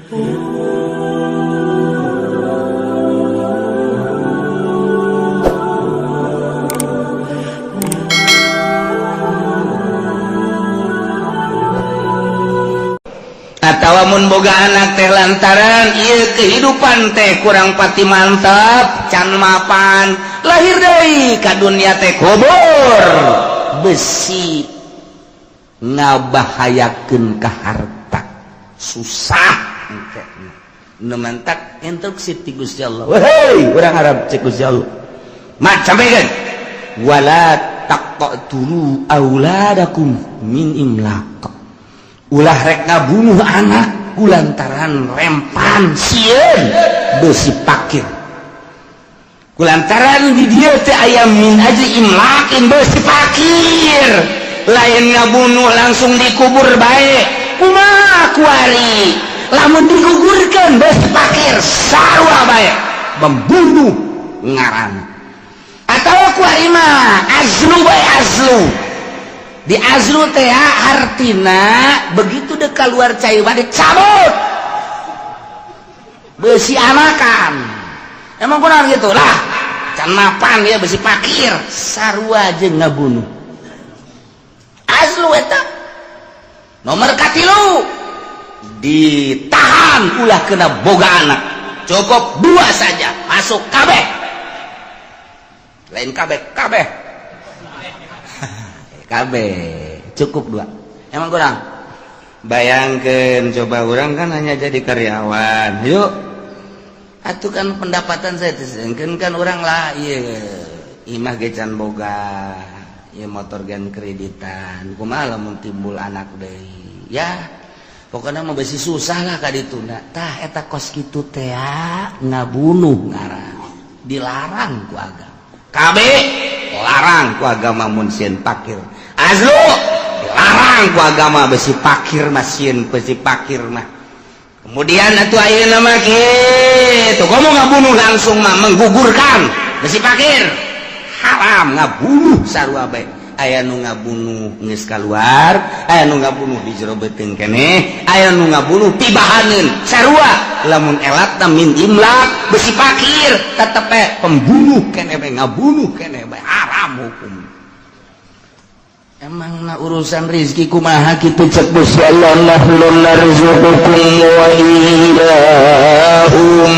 Atawamun boga anak teh lantaran ieu kehidupan teh kurang pati mantap can mapan lahir deui ka dunia teh kubur besi ngabahayakeun ka harta susah nu mantak instruksi ti Gusti Allah wahai urang Arab cek Gusti Allah macam begeun wala taqtulu auladakum min imlaq ulah rek ngabunuh anak kulantaran rempan sieun besi pakir kulantaran di dieu teh aya min aja imlakin besi pakir lain ngabunuh langsung dikubur bae kumaha kuari lamun digugurkeun besi pakir sarua bae membunuh ngaran atawa kuari mah azlu bae azlu di azlu teh artina begitu dek keluar cai bade cabut besi anakan emang kurang gitu lah can mapan ya besi pakir sarua jeung ngabunuh azlu eta nomor katilu ditahan ulah kena boga anak cukup 2 saja masuk kabeh lain kabeh cukup 2 emang kurang bayangkan coba orang kan hanya jadi karyawan yuk atuh kan pendapatan saya kan orang lah iya imah gecan boga ya motor gan kreditan kumaha lamun timbul anak deui ya pokoknya mah besi susah lah ka ditunda tah eta kos kitu teh ngabunuh ngaran dilarang ku agama kabeh larang ku agama mun sieun pakir azlu dilarang ku agama besi pakir mah sieun besi pakir mah kemudian atuh ayeuna mah kitu komo ngabunuh langsung mah menggugurkan besi pakir haram ngabunuh sarua bae aya nu ngabunuh geus kaluar aya nu ngabunuh di jero beuteung keneh aya nu ngabunuh tibahaneun sarua lamun elatna min imlak besi pakir tetep pembunuh keneh bae ngabunuh keneh bae haram hukum emang na urusan rezeki kumaha kitu cek Gusti Allah nahlun narzuqukum wa iyyahum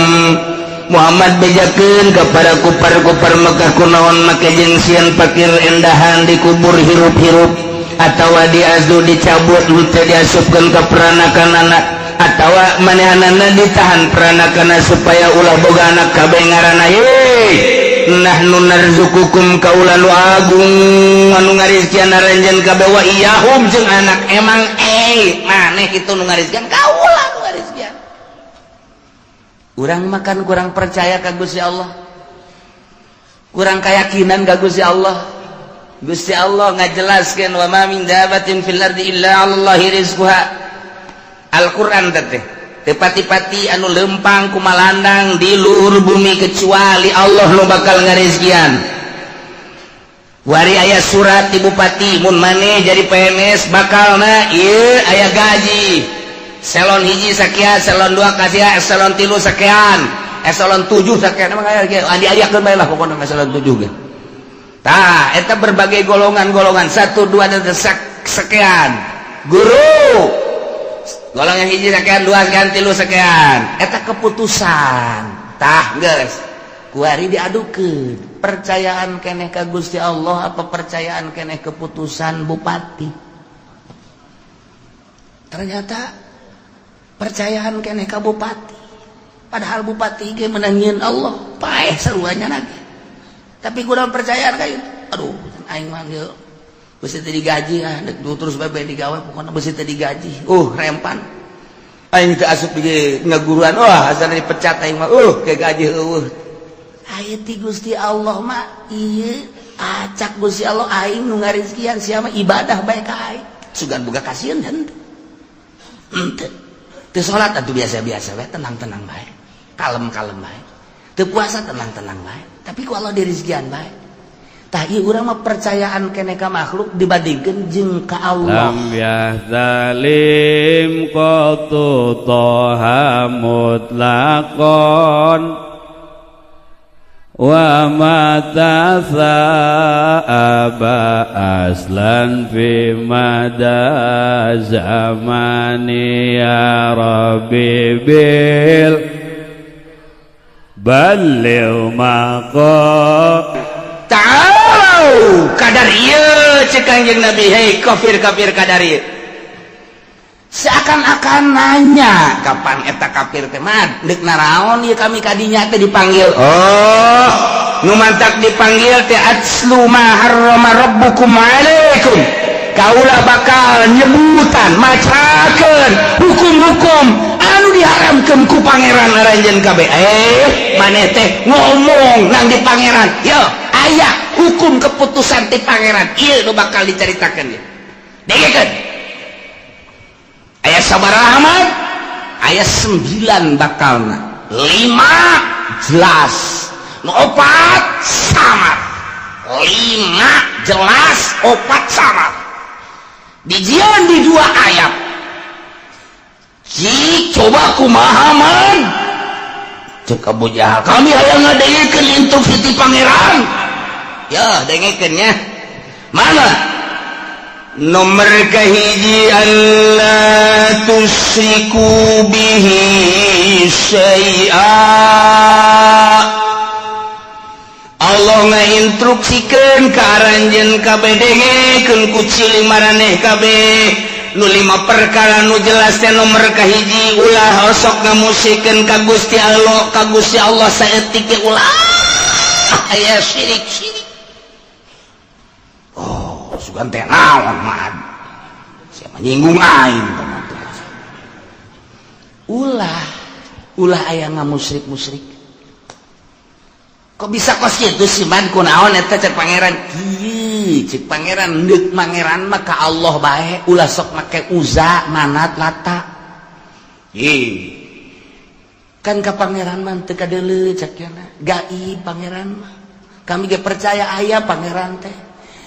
Muhammad bejakeun kepada kupar-kupar Mekah kunaon make jeung sieun pakir endahan dikubur hirup-hirup atawa diazdu dicabut teu diasupkeun ka peranakanana atawa manehanana ditahan peranakana supaya ulah boga anak kabeh ngaranna ye nahnu narzuqukum kaula nu agung anu ngarizkian aranjeun kabeh wa iyahum jeung anak emang maneh kitu nu ngarizkian kaula nu ngarizkian urang makan kurang percaya ka Gusti Allah kurang keyakinan ka Gusti Allah Gusti Allah ngajelaskeun wa ma min dabatin fil ardi illa 'alallahi rizquha Al-Qur'an teh tepati-pati anu lempang kumalandang di luhur bumi kecuali Allah nu bakal ngarizkian wari aya surat ti bupati mun maneh jadi PNS bakalna ieu aya gaji eselon hiji sakian, eselon 2 kasih, eselon 3 sekian, eselon 7 sekian. Emang aya adi-adiakeun bae lah pokona eselon 7 ge. Tah, eta berbagai golongan-golongan 1 2 dan sekian. Guru golongan hiji sekian, 2 sekian, 3 sekian. Eta keputusan. Tah, geus. Kuari diadukeun. Percayaan keneh ka Gusti Allah apa percayaan keneh keputusan bupati? Ternyata percayaan keneh ka bupati padahal bupati ge menangieun Allah paeh saruanya lagi tapi kurang percayaan kayak aduh aing mah geus beusi teu digaji terus bae digawe pokona beusi teu digaji rempan aing teu asup di ngaguruan asal dipecat aing mah ke gaji aya ti Gusti Allah mah ieu acak Gusti Allah aing nu ngarizkian sia mah ibadah bae ka aing sugan boga kasieun henteu teu salat atuh biasa-biasa we tenang-tenang bae kalem-kalem bae teu puasa tenang-tenang bae tapi ku Allah dirizkian bae tah ieu urang mah percayaan keneh ka makhluk dibandingkeun jeung ka Allah. Lam yahzalim qatu toha mutlaqon wa mata sa'aba aslan fi mada zamani ya rabbi bil balil maqam tahu kadar ieu cek Kanjeng Nabi hei kafir-kafir kadar ieu seakan-akan nanya kapan eta kafir teh mah deuk naraon ieu kami kadinya teh dipanggil oh nu mantak dipanggil teh atslu ma harrama rabbukum alaikum kaula bakal nyebutan macakeun hukum-hukum anu diharamkeun ku pangeran aranjeun kabeh maneh teh ngomong nang di pangeran yo aya hukum keputusan ti pangeran ieu nu bakal dicaritakeun ieu dengekeun aya sabaraha Ahmad aya 9 bakalna 5 jelas nu 4 samar 5 jelas 4 samar dijieun di 2 ayat si coba kumaha man cek Abu Jahal kami aya ngadengekeun instruksi ti pangeran ya dengekeun nya mana nomor kahiji alla tusyriku bihi syai'a Allah ngainstruksikeun ka aranjeun kabeh dengekeun ku cili maraneh kabeh nu 5 perkara nu jelas teh nomor kahiji ulah sok ngamusikeun ka Gusti Allah saeutik ge ulah aya syirik oh sugan teh naon mah sia menyinggung aing ulah aya ngamusyrik kok bisa kos kitu sih man kunaon eta cek pangeran ieu cek pangeran deuk pangeran mah ka Allah bae ulah sok make Uza Manat Lata kan ka pangeran mah teu kadeuleu cek yana gaib pangeran mah kami ge percaya aya pangeran teh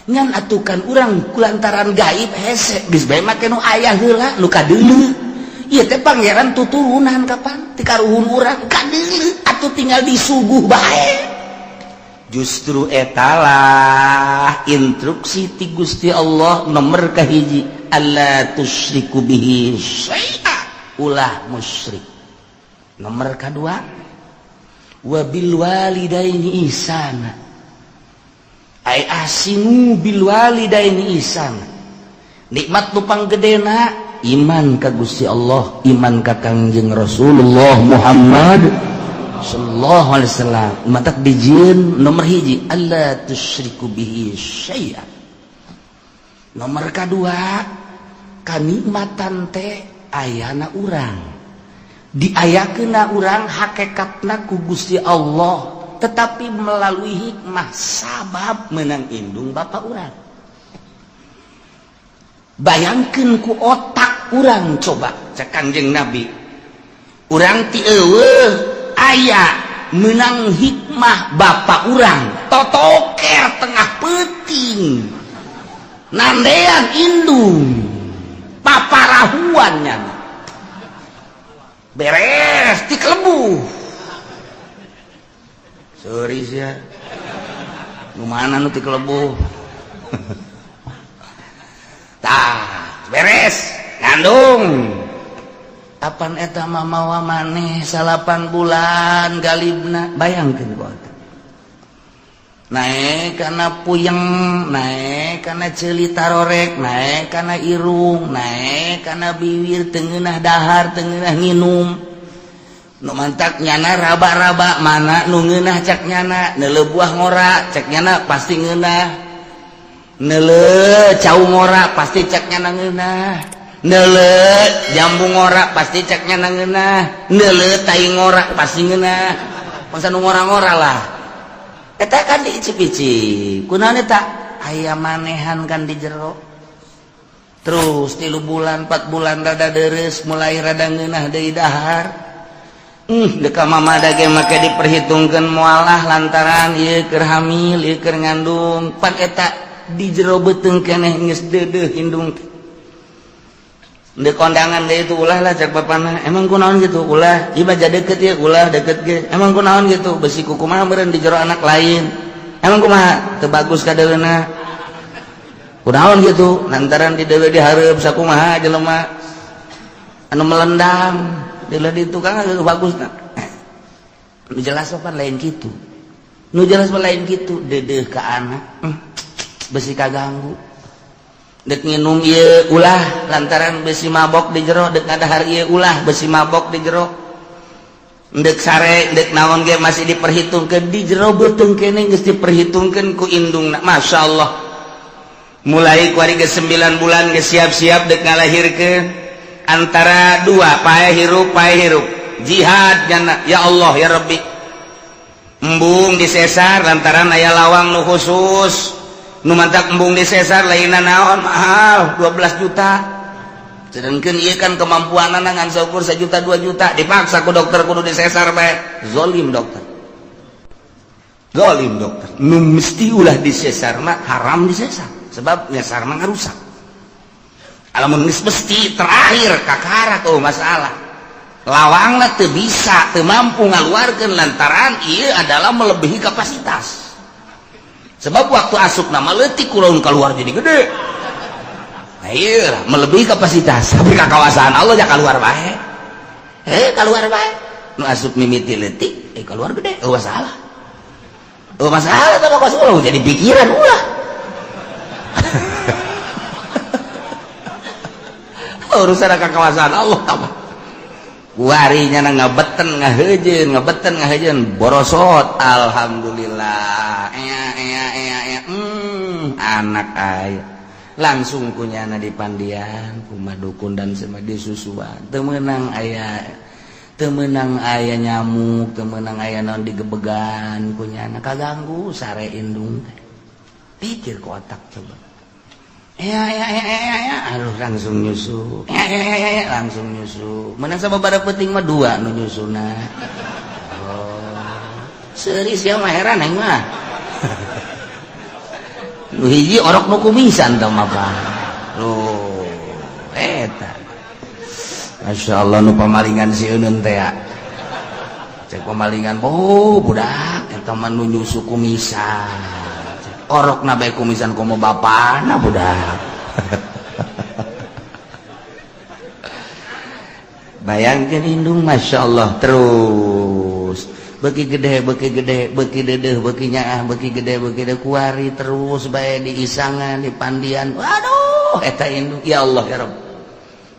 ngan atukan urang kulantaran gaib hese geus bae make nu aya heula nu kadeuleu ieu teh pangeran tuturunan kapan ti karuhun urang kadeuleu atuh tinggal disuguh bae. Justru etalah instruksi ti Gusti Allah nomor kahiji alla tusyriku bihi syai'a ulah musyrik nomor kedua wa bil walidaini ihsana ai ahsinu bil walidaini ihsana nikmat nu panggedena iman ka Gusti Allah iman ka Kangjeng Rasulullah Muhammad sallallahu alaihi wasallam matak dijieun nomor hiji alla tusyriku bihi syai'a nomor kadua kanikmatan teh ayana urang diayakeunna urang hakikatna ku Gusti Allah tetapi melalui hikmah sabab meunang indung bapa urang bayangkeun ku otak urang coba cek Kanjeng Nabi urang ti eueuh aya menang hikmah bapak urang totoker tengah peuting nandean indung paparahuannya beres ti kelebu sorry sia nu mana nu ti kelebu tah beres ngandung apan eta mah mawa maneh 8 bulan galibna bayangkeun ku eta naek kana puyeng naek kana ceuli tarorek naek kana irung naek kana bibir teu ngeunah dahar teu ngeunah nginum nu mantak nyana raba-raba mana nu ngeunah cak nyana neuleuh buah ngora cak nyana pasti ngeunah neuleuh cau ngora pasti cak nyana ngeunah neuleuh jambu ngora pasti ceknya nangeunah neuleuh tai ngora pasti ngeunah masa nu ngora-ngora lah eta kan diicip-icip kunaon eta aya manehan kan di jero terus 3 bulan 4 bulan rada deres mulai rada ngeunah deui dahar deka mamada ge make diperhitungkeun mualah lantaran ieu keur hamil ieu keur ngandung pan eta di jero beuteung keneh geus deudeuh indung deuk kondangan deui itu ulah lah cek bapana emang kunaon gitu ulah ieu baja deukeut ya ulah deukeut ge emang kunaon gitu besi kumaha meureun di jero anak lain emang kumaha teu bagus ka deuleuna kunaon gitu lantaran di dewe dihareup sakumaha jelema anu melendam dila di tukang bagus na nu jelas apa lain gitu nu jelas lain gitu deudeuh ka anak besi kaganggu dek nginum ieu ulah lantaran besi mabok di jero dek ngadahar ieu ulah besi mabok di jero dek sare dek naon ge masih diperhitungkeun di jero beuteung keneh geus diperhitungkeun ku indungna masyaallah mulai kuari ke 9 bulan geus siap-siap dek ngalahirkeun antara dua pae hirup jihad jana ya Allah ya Rabbi embung disesar lantaran aya lawang nu khusus nu mantak embung disesar lainna naon mahal 12 juta sedangkeun ieu kan kemampuanna ngan saukur 1 juta 2 juta dipaksa ku dokter kudu disesar bae zalim dokter nu mesti ulah disesar mah haram disesar sebab nyesar mah ngarusak alamun geus mesti terakhir kakara tuh masalah lawangna teu bisa teu mampu ngaluarkeun lantaran ieu adalah melebihi kapasitas sebab waktu asup nama leutik kunaon keluar jadi gede nah ieu melebihi kapasitas tapi kakawasan Allah ja keluar bae keluar bae nu asup mimiti leutik keluar gede masalah masalah teh kok jadi pikiran ulah urusan kakawasan Allah apa warinya ngabeten ngaheujeun borosot alhamdulillah anak aya langsung kunyana dipandian kumaha dukun dan semadi susuan teu meunang aya nyamuk teu meunang aya naon digebegan kunyana kaganggu sare indung pikir ku otak coba aduh langsung nyusu menang sababaraha peuting mah 2 nu nyusuna seuris ya mah heran aing mah nu hiji orok nu kumisan tah mah Pak eta masyaallah nu pamalingan si euneun teh ya cek pamalingan budak eta mah nu nyusu kumisan orok na bae kumisan komo bapana budak bayangkeun indung masyaallah terus beuki gede beuki deudeuh beuki nyaah beuki gede kuari terus bae diisangan dipandian waduh eta indung ya Allah ya Rabb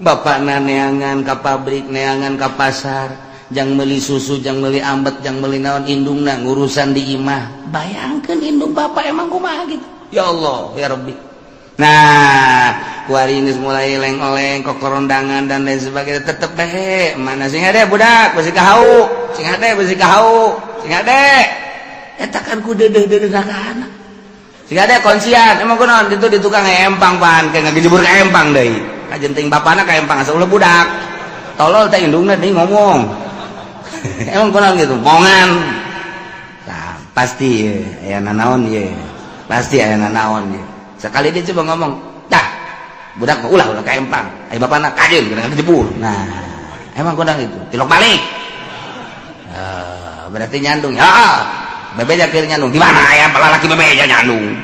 bapana neangan ka pabrik neangan ka pasar jang meuli susu jang meuli ambet jang meuli naon indungna ngurusan di imah bayangkeun indung bapak emang kumaha gitu ya Allah ya Rabbi nah kuari geus mulai leng-oleng kokorondangan dan lain sebagainya tetep bae mana sing ade budak besi kahau sing ade eta kan ku deudeuh-deudeuh anak sing ade konsian emang kunaon ditu di tukang empang pan kayak ngajebur ka empang deui kajenting bapana ka empang asa ulah budak tolol teh indungna deui ngomong emang kunaon gitu mongan nah, pasti aya nanaon ye pasti aya nanaon ye sekali dia coba ngomong dah budak ulah ka empang aya bapana kajeun kena dijebur nah emang kunaon itu tilok balik berarti nyandung ya bebeja keur nyandung di mana aya lalaki bebeja nyandung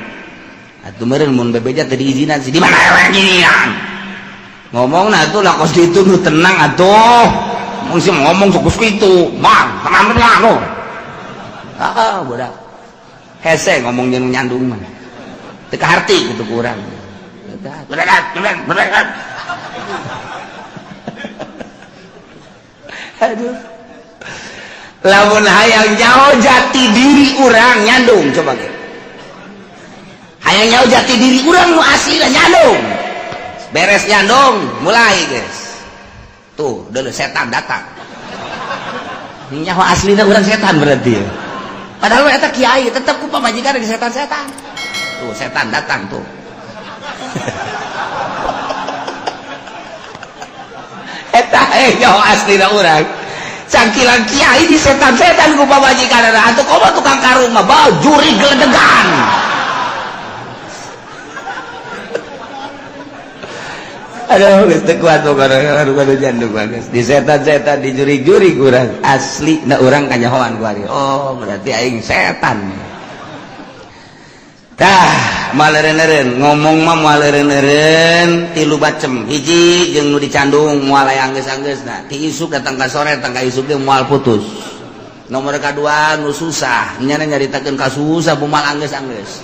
atuh meureun mun bebeja teu diizinan si di mana aya nginian ngomongna atuh lakos ditu nu tenang atuh mungkin ngomong sukus itu bang tenang lo budak hese ngomong jeung nyandung mah teu kaharti kitu ku urang berekat aduh lamun hayang nyaho jati diri urang nyandung coba ge hayang nyaho jati diri urang nu asli nyandung beres nyandung mulai guys tuh dulu setan datang nyaho aslina urang setan berarti ya padahal eta kiai tetep ku pamajikan ge setan-setan tuh setan datang tuh eta nyaho aslina urang cangkilan kiai di setan-setan ku pamajikan atuh komo tukang karung mah bae juri geledegan. Aduh, geus teu kuat pokona jandung geus. Di setan-setan di juri-juri urang asli na urang kanyahoan ku ari. Oh, berarti aing setan. Tah, maleureun-eureun ngomong mah maleureun-eureun tilu bacem. Hiji jeung nu dicandung moal aya anggeus-anggeusna. Ti isuk datang ka sore datang ka isuk ge moal putus. Nomor kadua nu susah, nya nyaritakeun ka susah moal anggeus-anggeus.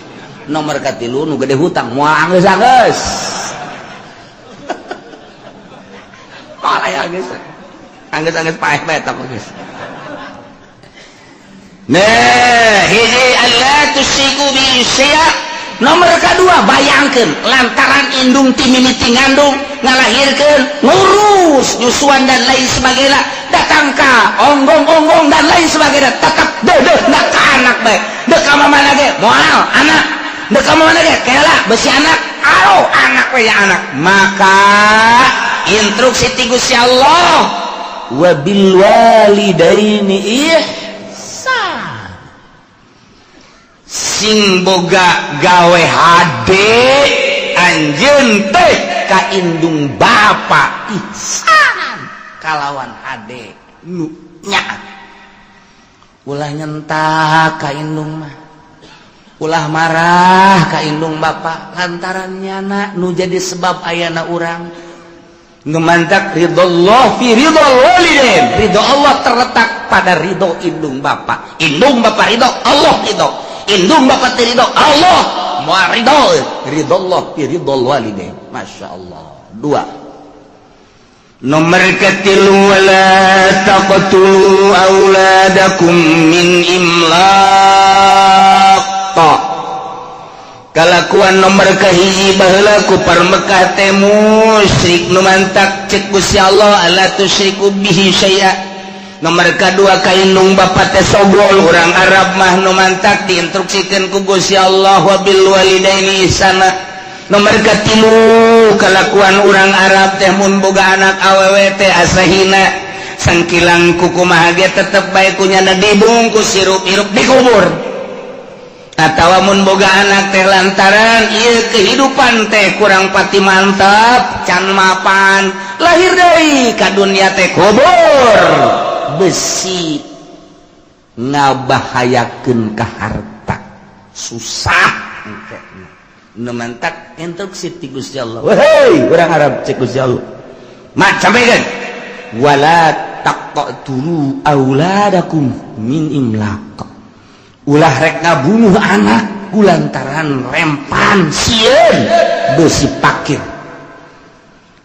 Nomor katilu nu gede hutang moal anggeus-anggeus. Malaya geus. Anggeus-anggeus paeh bae eta geus. Nah, hiji Allah tusiku bi syia. Nomor kedua bayangkeun lantaran indung ti mimiti ngandung ngalahirkeun ngurus nyusuan dan lain sebagainya datang ka onggong-onggong dan lain sebagainya tetap deudeuh ndak ka anak bae. Deuk ka mana ge moal anak. Deuk ka mana ge kela besi anak. Aro anak we ya anak. Maka instruksi ti Gusti Allah wa bil walidaini ihsan sing boga gawe hade anjeun teh ka indung bapa ihsan kalawan hade nu nyaat ulah nyentak ka indung mah ulah marah ka indung bapa lantaran nyana nu jadi sebab ayana urang ngemantak ridho Allah fi ridho walidain. Ridho Allah terletak pada ridho indung bapa. Indung bapa ridho, Allah ridho. Indung bapa ridho, Allah mau ridho. Ridho Allah fi ridho walidain. Masya Allah. Dua. Nomor ketilu wala taqtulu auladakum min imlaq. Kalakuan nomor kahiji baheula ku parmekah teh musyrik nu mantak cek Gusti Allah alla tusyriku bihi syai'a. Nomor kadua ka indung bapa teh sogol urang Arab mah nu mantak diinstruksikeun ku Gusti Allah wa bil walidaini ihsana. Nomor katilu kalakuan urang Arab teh mun boga anak awewe teh asahina sangkilang kukumaha ge tetep bae kunyana dibungkus sirup-irup dikubur. Atawa mun boga anak teh lantaran ieu kehidupan teh kurang pati mantap can mapan lahir deui ka dunya teh kubur besi ngabahayakeun ka harta susah nu mantak instruksi ti Gusti Allah wahai urang Arab cek Gusti Allah mak sampaikeun wala taqtulu auladakum min imlaq ulah rek ngabunuh anak kulantaran rempan sieun besi pakir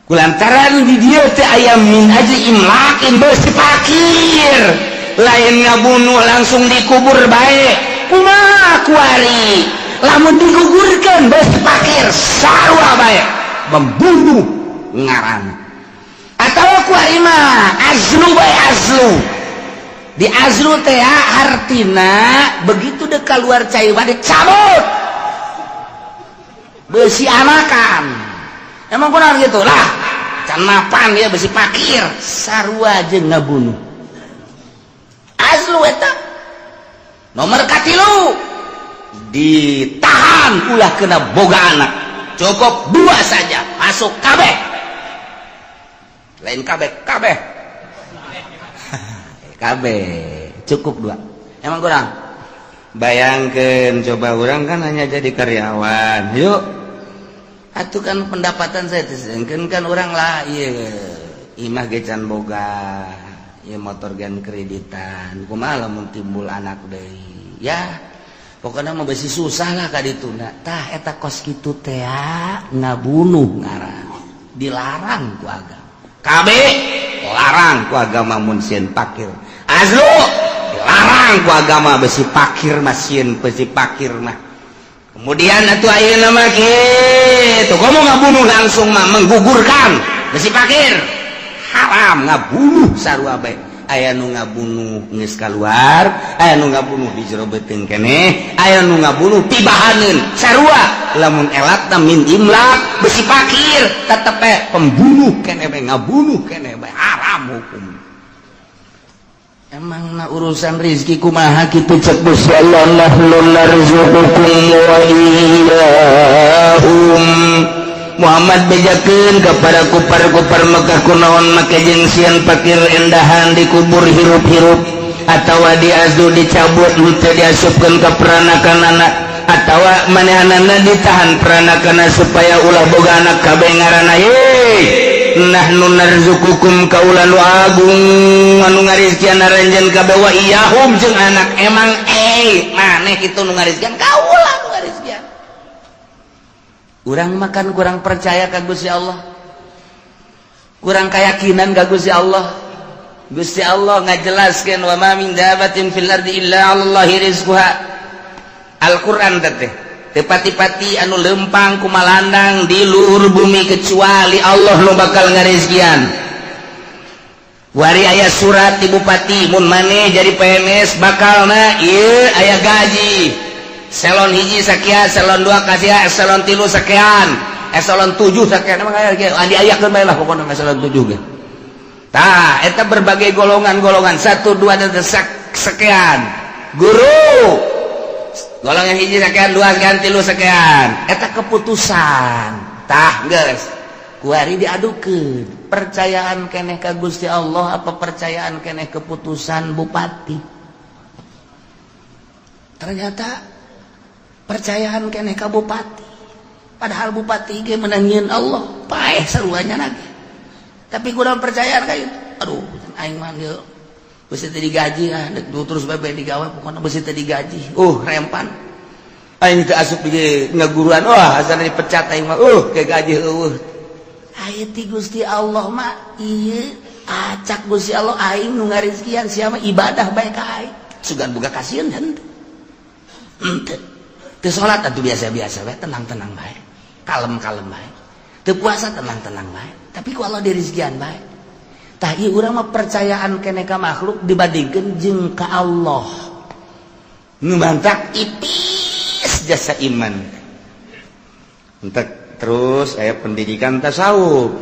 kulantaran di dieu teh aya min aja imlakin besi pakir lain ngabunuh langsung dikubur bae kumaha kuari lamun digugurkeun besi pakir sarua bae membunuh ngaran atawa kuari mah azlu bae azlu di azlu teh artina begitu dek keluar cai bade cabut besi anakan emang benar gitu lah can mapan dia besi pakir sarua jeung ngabunuh azlu eta nomor katilu ditahan ulah kena boga anak cukup 2 saja masuk kabeh lain kabeh cukup 2 emang kurang bayangkan coba orang kan hanya jadi karyawan yuk atuh kan pendapatan saya kan orang lah iya imah gecan boga ya motor gen kreditan kumaha lamun timbul anak deui ya pokoknya mah besi susah lah ka ditu tah eta kos kitu teh ngabunuh ngaran dilarang ku agama kabeh larang ku agama mun sieun pakir azlu dilarang ku agama besi pakir mah sieun besi pakir mah kemudian atuh ayeuna mah kitu komo ngabunuh langsung mah menggugurkan besi pakir haram ngabunuh sarua bae aya nu ngabunuh geus kaluar aya nu ngabunuh di jero beuteung keneh aya nu ngabunuh tibahaneun sarua lamun elatna min imlak besi pakir tetep pembunuh keneh bae ngabunuh keneh bae haram hukum emang na urusan rizki kumaha kitu cek Gusti Allah nahnu narzuqukum wa iyyahum. Muhammad bejakeun kepada kupar-kupar Mekah kunaon make jeung sieun fakir endahan dikubur hirup-hirup atawa diazu dicabut henteu diasupkeun ka peranakanana atawa manehanana ditahan peranakana supaya ulah boga anak kabeh ngaranna nahnu narzuqukum kaula nu agung anu ngarizkian aranjeun kabeh wa iyyahum jeung anak emang maneh kitu nu ngarizkian kaula nu ngarizkian. Urang makan kurang percaya ka Gusti Allah, kurang keyakinan ka Gusti Allah. Gusti Allah ngajelaskeun wa ma min dabatin fil ardi illa 'alallahi rizquha. Al-Qur'an teh tepati-pati anu lempang kumalandang di luhur bumi kecuali Allah nu bakal ngarizkian. Wari aya surat ti bupati mun maneh jadi PNS bakalna ieu aya gaji eselon hiji sakian, eselon 2 kasia, eselon 3 sakian, eselon 7 sakian. Emang aya andi ayakeun bae lah pokona eselon 7 ge. Tah eta berbagai golongan-golongan 1 2 dan sekian. Guru golongan hiji sakian, 2 sakian, 3 sakian. Eta keputusan. Tah geus kuari diadukeun. Percayaan keneh ka Gusti Allah apa percayaan keneh keputusan bupati? Ternyata percayaan keneh ka bupati. Padahal bupati ge menangieun Allah, paeh saruanya lagi. Tapi kurang percayaan ka itu. Aduh, aing mah geus beusi teh digaji dek terus bae digawe pokona beusi teh digaji. Rempan. Aing teh asup di ngaguruan, wah asal dipecat aing mah ke gaji eueuh. Aya ti Gusti Allah mah ieu acak Gusti Allah aing nu ngarizkian sia mah ibadah bae ka aing. Sugan boga kasieun henteu. Teu salat atuh biasa-biasa bae, tenang-tenang bae. Kalem-kalem bae. Teu puasa tenang-tenang bae. Tapi ku Allah dirizkian bae. Tah ieu urang mah percayaan keneh ka makhluk dibandingkeun jeung ka Allah. Nu mantak ipis jasa iman. Entek terus aya pendidikan tasawuf.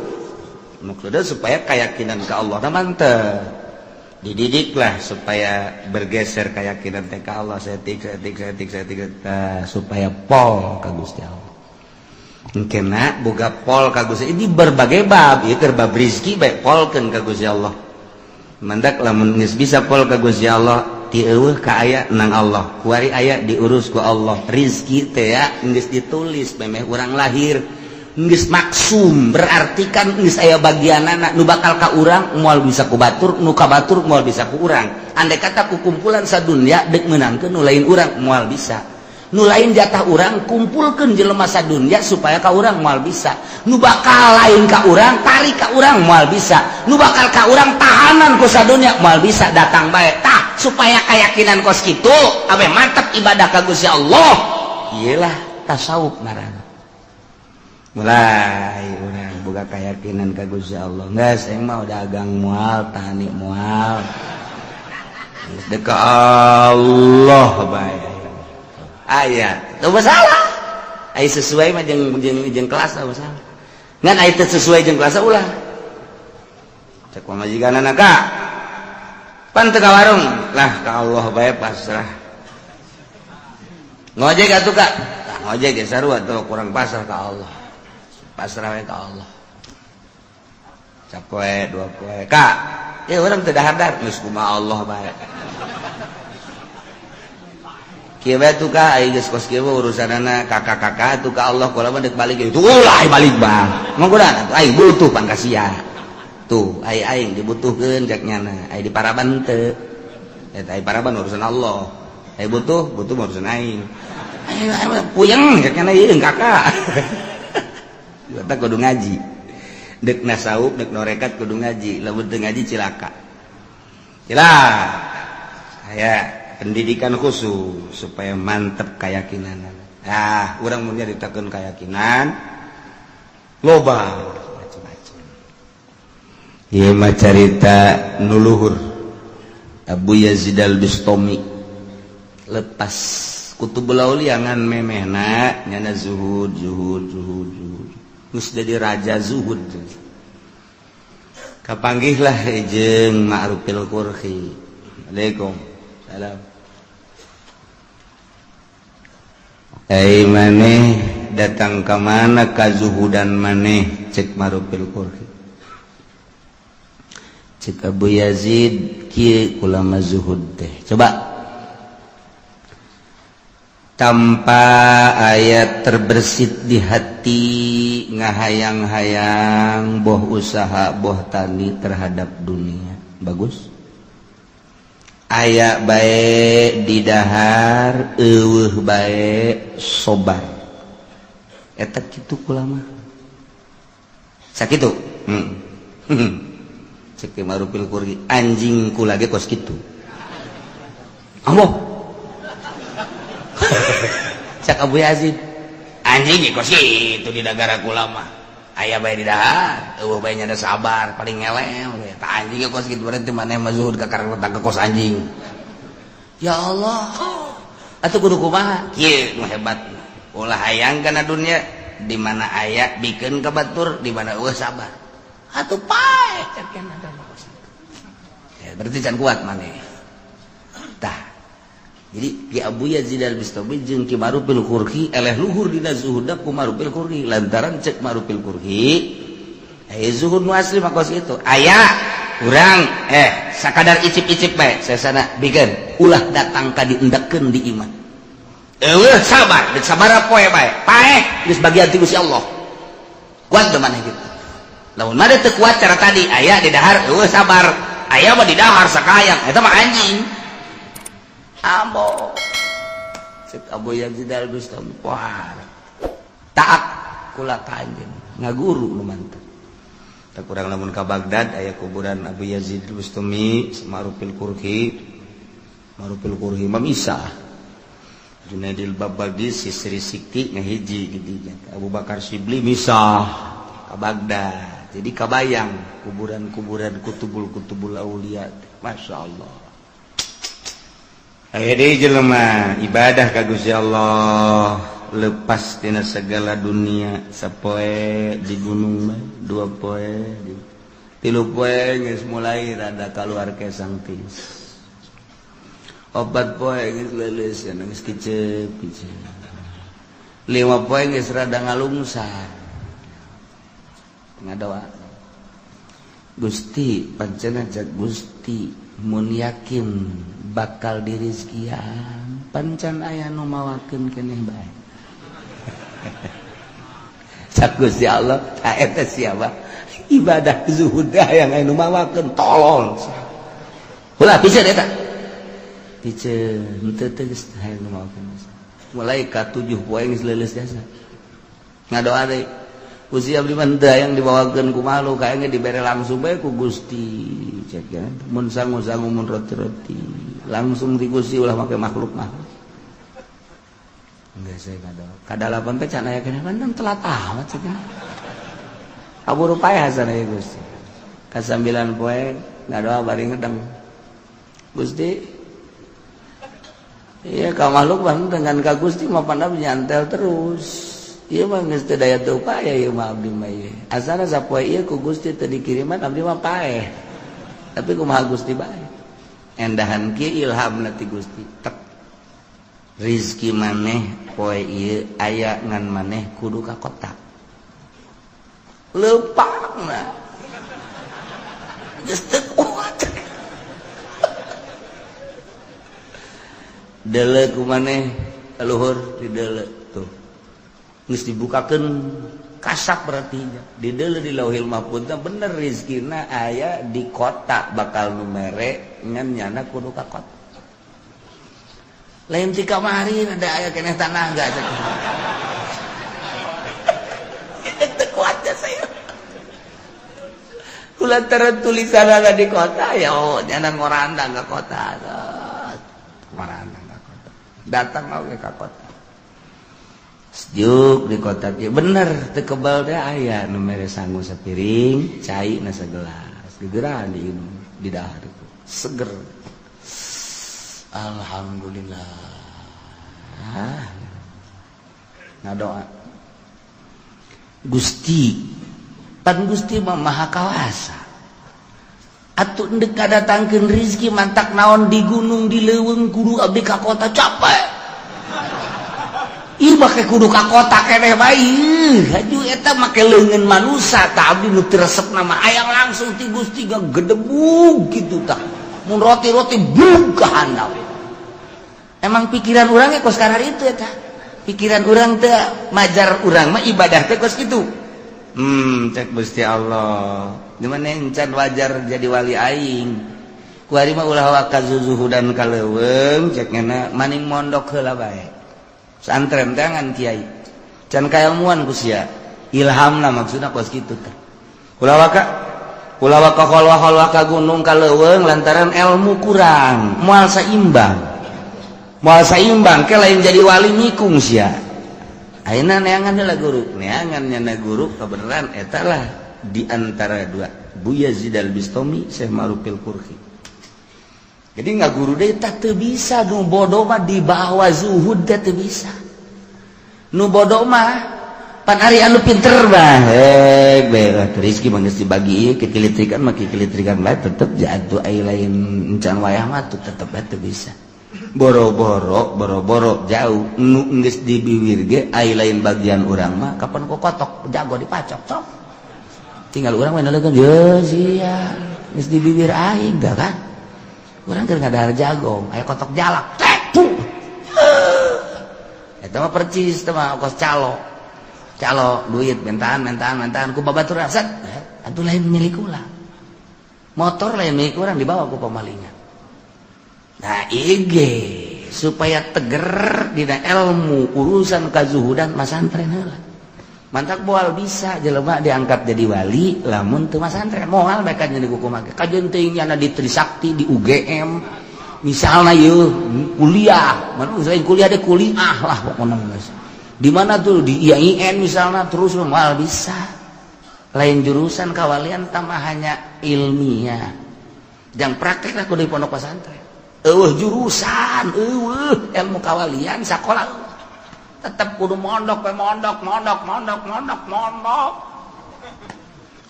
Maksudnya supaya keyakinan ka Allah teh mantep. Dididiklah supaya bergeser keyakinan teh ka Allah setik supaya pol ka Gusti Allah. Engkena boga pol ka Gusti ini berbagai bab ieu keur bab rezeki bae polkeun ka Gusti Allah. Mandak lamun geus bisa pol ka Gusti Allah ti eueuh ka aya nang Allah. Kuari aya diurus ku Allah. Rezeki teh ya geus ditulis memeh urang lahir geus maksum berarti kan geus aya bagianana nu bakal ka urang moal bisa ku batur nu ka batur moal bisa ku urang. Andai kata ku kumpulan sadunya dek menangkeun nu lain urang moal bisa. Nu lain jatah urang kumpulkeun jelema sadunya supaya ka urang moal bisa. Nu bakal lain ka urang tarik ka urang moal bisa. Nu bakal ka urang tahanan ku sadunya moal bisa datang bae. Tah supaya keyakinan kos kitu abe mantap ibadah ka Gusti Allah. Iyalah tasawuf ngaranna. Mulai urang boga keyakinan ka Gusti Allah. Geus aing mah dagang moal, tani moal. Geus deka Allah bae. Aya, teu masalah. Ai sesuai mah jeung kelas teu masalah. Ngan ai teu sesuai jeung kelas ulah. Cek pamajikanana Kak. Pan teu ka warung, lah ka Allah bae pasrah. Ngojek atuh Kak. Ngojek ge sarua teu kurang pasrah ka Allah. Pasrah we ka Allah. Capoe dua poe. Kak, ya urang teu dahar geus kumaha Allah bae. Kieu bae tuh Kak, ai geus kos kieu urusanana kakak-kakak tuh ka Allah kula mah deuk balik itu ulah balik bang. Mangkudan ai butuh pangkasia. Tuh, ai aing dibutuhkeun cek nyana. Ai di paraban teu. Eta ai paraban urusan Allah. Ai butuh urusan aing. Ai puyeng cek nyana ieu kakak. Kita kudu ngaji. Dek nasawuf, dek norekat kudu ngaji. Lamun teu ngaji cilaka. Cilak. Aya pendidikan khusus supaya mantep keyakinan. Nah, urang mun nyaritakeun keyakinan loba macam-macam. Ieu mah carita nu luhur. Abu Yazid al-Bistami lepas kutubul aulia ngan memehna nyana zuhud. Geus jadi raja zuhud. Kapanggihlah jeung Ma'rufil Qurhi. Waalaikumsalam. Maneh datang ke mana ka zuhudan maneh cek Marufil Qurhi. Cek Abu Yazid kieu ulama zuhud teh. Coba tanpa ayat terbersit di hati ngahayang-hayang boh usaha boh tani terhadap dunia. Bagus. Aya bae di dahar eueuh bae sobar eta kitu ulama sakitu cek Marufil Qurhi anjing kula ge kos kitu ambo cak Abu Yazid anjing ge kos kitu di negara ulama aya bae di dahar eueuh bae nya sabar paling ngelem tah anjing ge kos kitu berarti maneh mah zuhud ka karang ke kos anjing. Ya Allah atuh kudu kumaha kieu nu hebat ulah hayang kana dunia di mana aya bikeun ka batur di mana eueuh sabar atuh pae cekeun ada ya berarti can kuat maneh tah jadi Ki Abu Yazid Al-Bistami jeung Ki Marufil Qurhi eleh luhur dina zuhudna ku Marufil Qurhi lantaran cek Marufil Qurhi aya zuhud nu asli mah kos kitu aya urang sakadar icip-icip bae sesana bikeun ulah datang ka diendekkeun di iman eueuh sabar deuk sabaraha poe bae paeh geus bagian ti Gusti Allah kuat teu maneh kitu lamun made teu kuat cara tadi aya di dahar eueuh sabar aya mah di dahar sakayang eta mah anjing ambo cek Abu Yazid Al-Bistami wah taat kula ka anjeun ngaguru nu mantep tak kurang lamun ka Baghdad aya kuburan Abu Yazid Al-Bistami Marufil Qurhi mamisah Junaidil Babagis Sisri Sikti ngahiji geudinya Abu Bakar Shibli misah ka Baghdad jadi kabayang kuburan-kuburan kutubul aulia masyaallah aya deui jelema ibadah ka Gusti Allah lepas tina segala dunia sapoe di gunung bae dua poe tilu poe geus mulai rada kaluar kesang tis opat poe geus leuleus kana geus kicep lima poe geus rada ngalungsar ngadoa Gusti pancena jak Gusti mun yakin bakal dirizkian pancan aya nu mawakeun keneh bae cak Gusti Allah eta siapa ibadah zuhud yang anu mawakeun tolol ulah piceun eta piceun teu geus hayang nu mawakeun mulai ka 7 poe geus leuleus jasa ngadoa deui Gusti abdi mah teu hayang dibawakeun ku makhluk hayang dibere langsung bae ku Gusti cek ya mun sangu-sangu mun roti-roti langsung di Gusti ulah make makhluk mah enggak saya kadalapan teh can aya keneh kan telat amat cenah aburu paeh hasan aya Gusti ka 9 poe ngadoa bari ngedeng Gusti ieu ka makhluk mah dengan ka Gusti mah pandap nyantel terus ieu mah geus teu daya teu upaya ieu mah abdi mah ieu asana sapoe ieu ku Gusti teu dikiriman abdi mah paeh tapi kumaha Gusti bae endahan kieu ilhamna ti Gusti tek rizki maneh poe ieu aya ngan maneh kudu ka kota leupangna geus teu kuat deuleu ku maneh luhur di deuleu tuh geus dibukakeun kasak berarti di deuleu di Lauhil Mahfuz bener rizkina aya di kota bakal nu mere ngan nyana kudu ka kota lain ti kamari ada aya keneh tanah enggak cek. Itu kuatnya saya. Kulantaran tulisan ada di kota ya oh nyana ngorandang ke kota. Ngorandang ke kota. Datang oge ka kota. Sejuk di kota teh bener teu kebal teh aya nu mere sangu sapiring, cai na sagelas. Gegeran di inung di dahar itu. Seger. Alhamdulillah ngadoa Gusti pan Gusti mah maha kawasa atuh endek kadatangkeun rezeki mantak naon di gunung di leuweung kudu abdi ka kota capek. Ieu make kudu ka kota keneh bae. Haju eta make leungeun manusa tah abdi nu teu resepna mah aya langsung ti Gusti gedebug kitu tah. Mun roti-roti bug ka handap. Emang pikiran urang ge kos karar itu eta. Pikiran urang teh majar urang mah ibadah teh kos kitu. Cek Gusti Allah. Dimana encan wajar jadi wali aing. Kuari mah ulah waka zuzuhudan kaleuweung cek ngana maning mondok heula bae. Santren teh ngan kiai. Can kailmuan ku sia. Ilhamna maksudna kos kitu teh. Ulah waka kholwa ka gunung kaleuweung lantaran ilmu kurang, moal saimbang. Moal saimbang ke lain jadi wali nyikung sia. Ayeuna neangan heula guru, neangan nyana guru kebenaran eta lah di antara dua Buya Yazid Al-Bistami Syekh Ma'rufil Qurhi. Jadi ngaguru deui tah teu bisa, nu bodoh mah di bawah zuhud teh teu bisa. Nu bodoh mah pan ari anu pinter mah rezeki mah geus dibagi ieu kekilitrikan mah kekilitrikan bae tetep jatuh ai lain encan wayah mah tetep bae teu bisa. Boro-boro jauh nu geus di bibir ge ai lain bagian urang mah kapan ku kotok jago dipacok sok. Tinggal urang we naleungkeun ye sia geus di bibir aing da kan. Urang keur ngadahar jagong aya kotok jalak. Eta mah percis teh mah kos calo duit mentaan ku babaturan set atuh lain milik ulah. Motor lain milik urang dibawa ku pamalingan. Nah ige supaya teger dina ilmu urusan kazuhudan masantren heula. Mantak moal bisa jelema diangkat jadi wali lamun teu masantren moal bae ka jadi kumaha. Kajeun teuing nya di Trisakti di UGM misalna yeuh kuliah, mun selain kuliah de kuliah lah pokona geus. Di mana tuh di IAIN misalna terus moal bisa. Lain jurusan kawalian tambah hanya ilmiah. Jang praktek lah kudu di pondok pesantren. Jurusan ilmu kawalian sakola tetap kudu mondok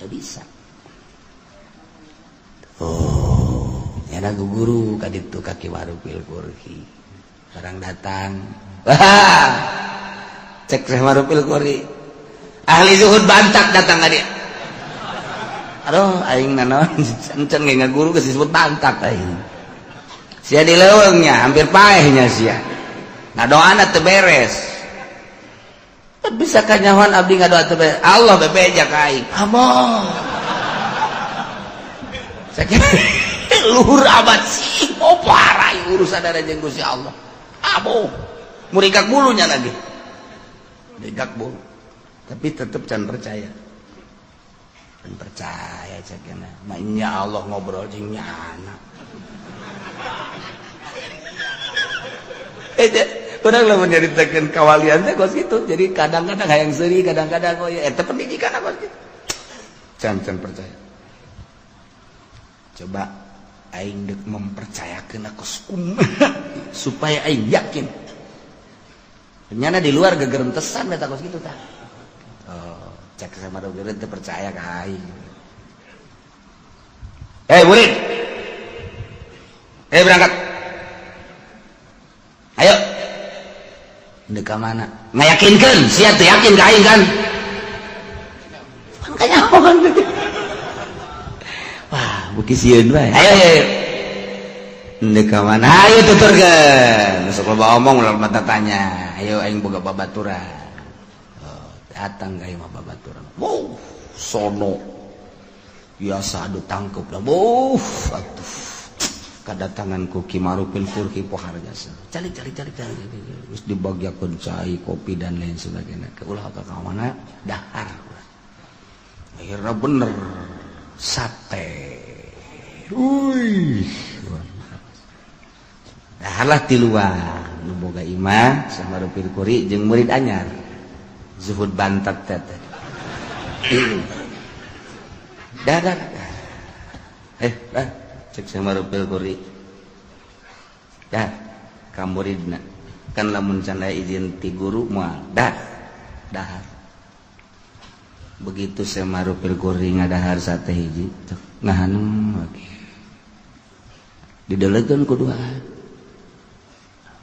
ya bisa. Yana guru kaditu kaki Ma'rufil Qurhi orang datang cek Syekh Ma'rufil Qurhi ahli zuhud bantak datang ka dia. Aduh aing naon encen ge ngaguru geus disebut bantak aing. Sia di leuweungnya hampir paehnya sia. Ngadoana teu beres. Bisa kanyahoan abdi ngadoa teu beres. Allah bebeja ka aing. Amoh. Sakitu luhur abad sih parah urusan ada jeung Gusti Allah. Amoh. Murigak bulunya lagi. Murigak bulu. Tapi tetep can percaya. Dan percaya cakena. Mainnya Allah ngobrol jeung nyana. Orang lah menceritakan kawalian teh kos gitu. Jadi kadang-kadang hayang seuri, kadang-kadang oh ya eta pendidikan apa gitu. Can percaya. Coba aing deuk mempercayakeun kos supaya aing yakin. Ternyata di luar gegerentesan eta kos gitu tah. Oh, cek sama dogeun teu percaya ka aing. Murid. Berangkat. Ayo. Ndek ka mana? Ngayakinkeun, sia teu yakin ka aing kan? Kanyahoan. Wah, beuki sieun bae. Ayo. Ndek ka mana? Ayo tuturkeun. Sok loba omong ulah mata tanya. Ayo aing boga babaturan. Oh, datang ka ieu mah babaturan. Wow, sono. Biasa adu tangkep lah. Atuh. Kadatangan ku Ki Ma'rufil Qurhi pohar jasa. Cari. Terus dibagiakeun cai, kopi dan lain sebagainya. Ke ulah ka mana? Dahar. Akhirnya bener sate. Daharlah tiluan. Nu boga imah Syekh Ma'rufil Qurhi jeung murid anyar. Zuhud bantat teh. Dah. Cek Syekh Ma'rufil Qurhi dah ka muridna kan lamun can aya izin ti guru moal dah begitu Syekh Ma'rufil Qurhi ngadahar sate hiji ngahanem oke didelekeun ku duaan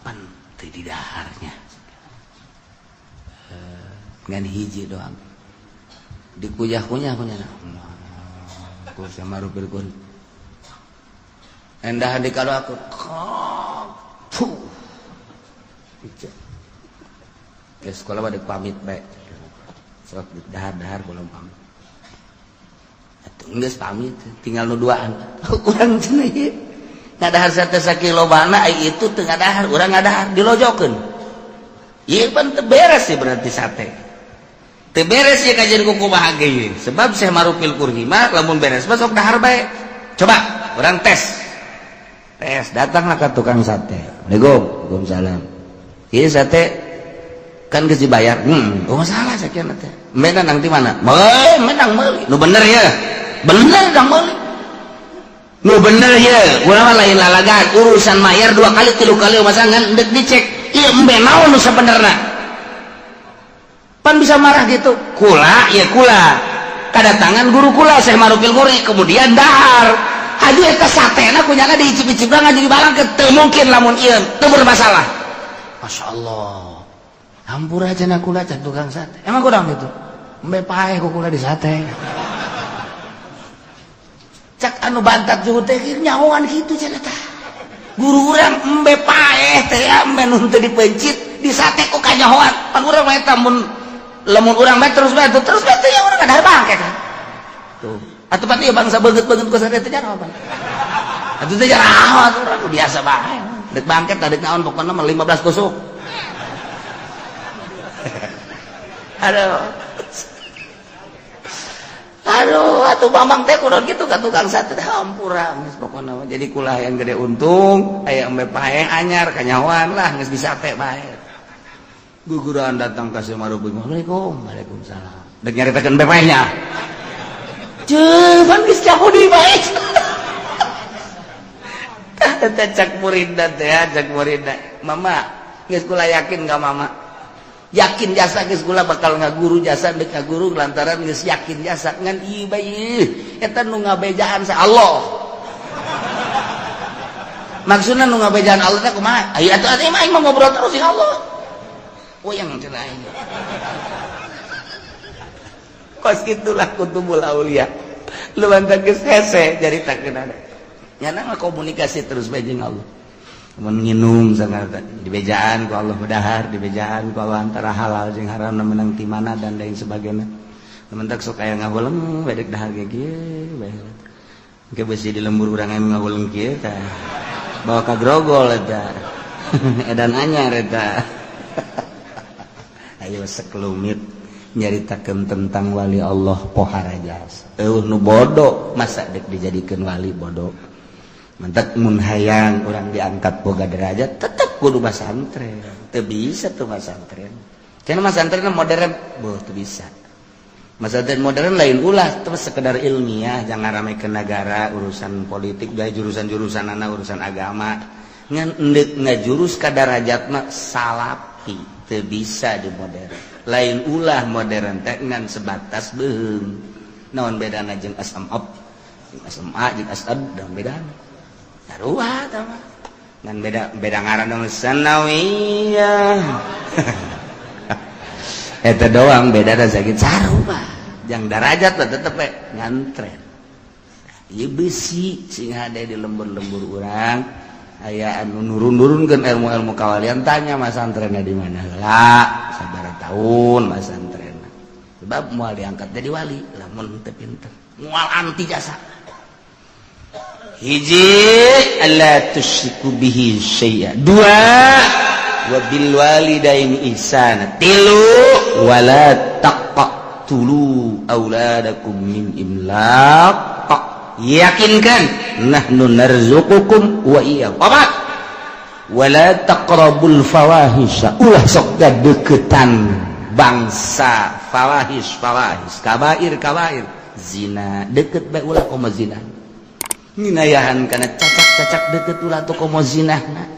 pan teu di daharnya ngan hiji doang dikuyah-kunyah ku sama rupilkun endah dikalo aku ke sekolah pada pamit baik sok dahar-dahar belum pamit atuh geus pamit tinggal nu duaan urang cenah ieu ngadahar sakilo bana itu teu ngadahar urang ngadahar dilojokeun ieu pan teu beres sih berarti sate teu beres ya kajian kumaha ge sebab Syekh Marupil Kurhi mah lamun beres mah sok dahar bae coba urang tes datanglah ke tukang sate Waalaikumsalam ieu sate kan geus dibayar oh masalah sakian teh menang nang di mana menang meuli nu bener ya bener dang meuli nu bener ya urang lain lalagan urusan mayar 2 kali 3 kali masangan dek dicek ieu embe naon nu sabenerna pan bisa marah gitu kula kadatangan guru kula Syekh Marupil Kurhi kemudian dahar aduh eta satena kunyana diicip-icip ngajeng dibalangkeun teu mungkin lamun ieu teu bermasalah masyaallah hampura cenah kula can tukang sate emang kurang gitu embe paeh ku kula di sate cak anu bantat juhud teh nyahoan kitu cenah tah guru urang embe paeh teh embe nu teu dipencit di sate kok kanyahoan pan urang mah eta mun lamun urang bae terus bae teh ya urang ada bangke kan tuh atuh pati bangsa beungeut-beungeut ku sate teh jangan apa atuh teh jarang urang biasa bae dek bangket dek naon pokona mah 15 tusuk aduh atuh Bambang teh kunaon kitu ka tukang sate teh hampura geus pokona jadi kulah yang gede untung aya embe paeh anyar kanyahoan lah geus bisa teh bae guguran datang ka Syekh Marupil Waalaikumsalam dek nyaritakeun embe paehnya ceun geus cahudi bae teh cak muridna mama geus kula yakin ka mama yakin jasa geus kula bakal ngaguru jasa dek ngaguru lantaran geus yakin jasa ngan ieu bae eta nu ngabejaan sa Allah maksudna nu ngabejaan Allah teh kumaha aya atuh mah aing ngobrol terus ya Allah yang cenah aing kos kitulah kutubul aulia lumantar geus hese jaritakeun ada nyana komunikasi terus bae jeung Allah menginum sangat dibejaan ku Allah bedahar dibejaan ku Allah antara halal jeung haram menang ti mana dan lain sebagainya mentak sok aya ngahuleng bedek dahar ge kieu bae engke beusi di lembur urang aya ngahuleng kieu tah bawa ka grogol eta edan anyar eta ayo sekelumit nyaritakeun tentang wali Allah pohara jasa nu bodoh masa dek dijadikeun wali bodoh mentak mun hayang orang diangkat boga derajat tetep kudu masantren teu bisa tuh masantren cenah masantren modern teu bisa masantren modern lain ulah terus sekedar ilmiah jangan ramekeun negara urusan politik bae jurusan-jurusanana urusan agama ngan endek ngajurus ka derajatna salapi teu bisa di modern lain ulah modern teh ngan sebatas beung naon bedana jeung SMA jeung asad dan bedana taruah tama ngan beda ngaran dong sanawiyah eta doang beda da sakit sarupa jang derajat lah tetep we ngantren ieu beusi sing hade di lembur-lembur urang aya anu nurun-nurunkeun ilmu-ilmu kawalian tanya masantrenna di mana heula sabaraha taun masantrenna sebab moal diangkat jadi wali lamun teu pinter moal anti jasa hiji alla tusyriku bihi syai'a dua wa bil walidaini ihsana tilu wala taqtulu auladakum min imlaq yakinkan nahnu narzuqukum wa iyyahum apa wala taqrabul fawahisha ulah sok deketan bangsa fawahis kabair zina deket bae ulah komo zina nginayahan kana cacak-cacak deket ulah tu komo zinahna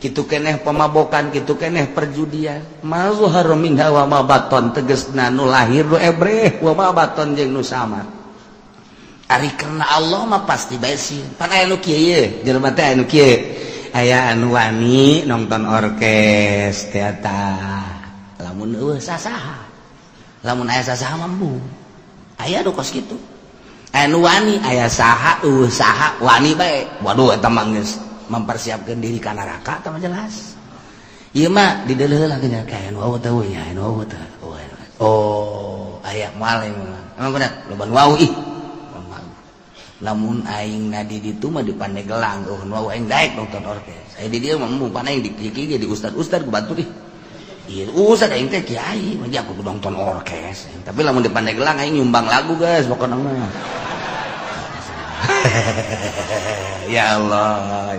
kitu keneh pemabokan kitu keneh perjudian mazhar minha wa ma baton tegasna nu lahir nu ebreh wa ma baton jeung nu samar ari karena Allah mah pasti bae sih pan aya nu kieu ye jelema teh anu kieu aya anu wani nonton orkes teater lamun sasaha lamun aya sasaha mampu aya nu kos kitu aya nu wani aya saha saha wani bae waduh eta mah geus mempersiapkeun diri ka neraka tah jelas ieu mah di deuleuh lagi nya kayak nu teh we nya nu teh oh aya moal emang bener loba nu wau ih lamun aing nadi ditu mah di Pandeglang nu wau aing daek nonton orkes aya di dieu mah mun aing di jadi ustad-ustad ku batur ih ieu ustad aing teh kiai mah aku nonton orkes tapi lamun di Pandeglang aing nyumbang lagu guys pokona mah ya Allah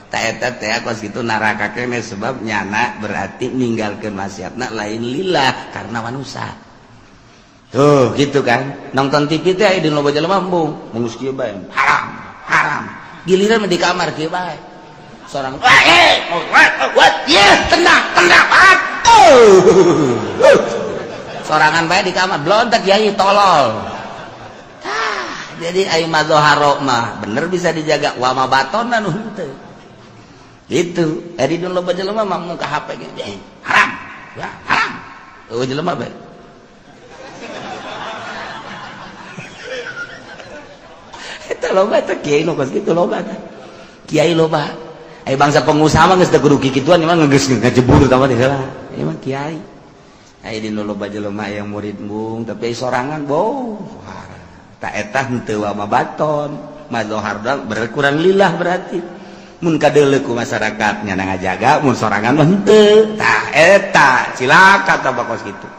tak eta teh kos kitu neraka keneh sebab nyana berarti ninggalkeun maksiatna lain lillah karena manusia tuh gitu kan nonton TV teh di loba jelema embung mungus kieu bae haram giliran di kamar kieu bae sorang what tenang sorangan bae di kamar blontak kiai tolol jadi ai mazharo mah bener bisa dijaga wa ma batonna nu henteu itu ari di loba jelema mah mun ka HP ge haram ya haram eueuh jelema bae eta loba teh kiai nu kos kitu loba teh kiai loba ai bangsa pengusaha mah geus teu kudu kikituan mah geus ngajebur tah mah heula ieu mah kiai ai di loba jelema yang murid mung tapi sorangan boh tak eta henteu wa mabaton mazhar berkurang lillah berarti mun kadeuleu ku masyarakat nya ngajaga mun sorangan mah henteu tah eta cilaka tah bakos kitu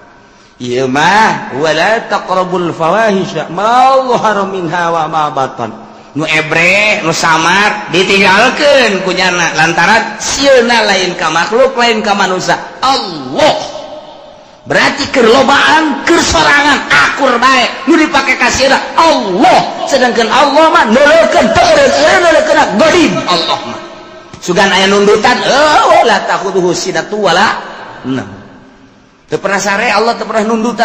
ieu mah wala taqrabul fawahisha ma dhahara minha wa ma batan nu ebre nu samar ditinggalkeun ku nyana lantaran sieuna lain ka makhluk lain ka manusia Allah berarti keur lobaan keur sorangan akur bae nu dipake ka sieuna Allah sedangkan Allah mah neulekeun teureun neulekeun godin Allah mah sugan aya nundutan la takhudhuhu sinatu wala teu pernah sare Allah teu pernah nundutan